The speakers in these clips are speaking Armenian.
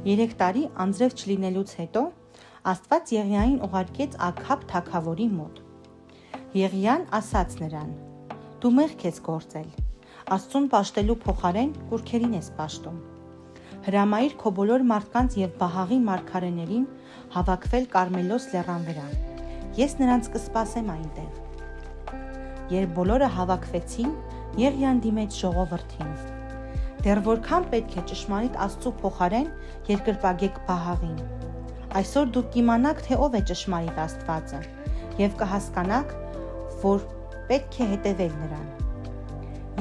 3 տարի անձրև չլինելուց հետո Աստված Եղիային ուղարկեց Աքաբ թագավորի մոտ։ Եղիան ասաց նրան. «Դու մեղք ես գործել, Աստծուն պաշտելու փոխարեն կուռքերին ես պաշտում։ Հրամայիր քո բոլոր մարդկանց և Բահաղի մարգարեներին հավաքվել Կարմելոս լեռան վրա։ Ես նրանց կսպասեմ այնտեղ»։ Երբ բոլորը հավաքվեցին, Եղիան դիմեց ժողովրդին. «Դեռ որքան պետք է ճշմարիտ Աստծու փոխարեն երկրպագեք Բահաղին։ Այսօր դուք կիմանաք, թե ով է ճշմարիտ Աստվածը, և կհասկանաք, որ պետք է հետևել նրան»։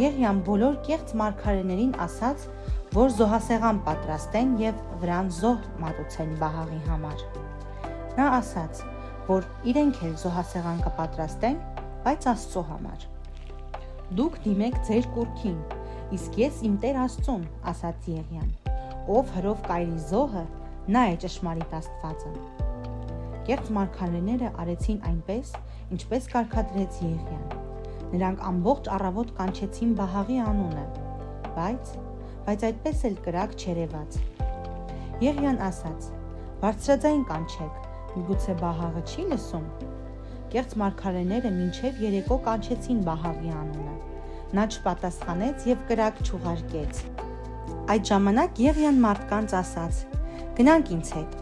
Եղիան բոլոր կեղծ մարգարեներին ասաց, որ զոհասեղան պատրաստեն և վրան զոհ մատուցեն Բահաղի համար։ Նա ասաց, որ իրենք էլ զոհասեղան կպատրաստեն, բայց Աստծո համար։ «Դուք դիմեք ձեր կուռքին, իսկ ես իմ Տեր Աստծուն», ասաց Եղիան, «ով հրով կայրի զոհը, նա է ճշմարիտ Աստվածը»։ Կեղծ մարգարեները արեցին այնպես, ինչպես կարգադրեց Եղիան։ Նրանք ամբողջ առավոտ կանչեցին Բահաղի անունը, բայց այդպես էլ կրակ չերևաց։ Եղիան ասաց. «Բարձրաձայն կանչեք, միգուցե Բահաղը չի լսում»։ Կեղծ մարգարեները մինչև երեկո կանչեցին Բահաղի անունը։ Նա չպատասխանեց և կրակ չուղարկեց։ Այդ ժամանակ Եղիան մարդկանց ասաց. «Գնանք ինձ հետ»։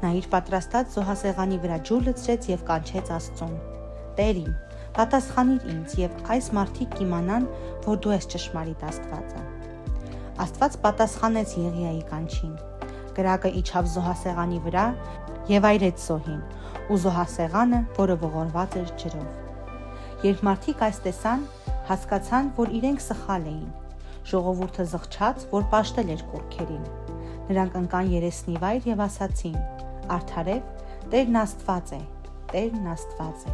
Նա իր պատրաստած զոհասեղանի վրա ջուր լցրեց և կանչեց Աստծուն. «Տեր իմ, պատասխանիր ինձ, և այս մարդիկ կիմանան, որ դու ես ճշմարիտ Աստվածը»։ Աստված պատասխանեց Եղիայի կանչին։ Կրակը իջավ զոհասեղանի վրա և այրեց զոհին ու զոհասեղանը, որը ողորված էր ջրով։ Երբ մարդիկ այս տեսան, հասկացան, որ իրենք սխալ էին։ Ժողովուրդը զղջաց, որ պաշտել էր կուռքերին։ Նրանք ընկան երեսնի վայր և ասացին. «Արդարև, Տերն Աստված է, Տերն Աստված է»։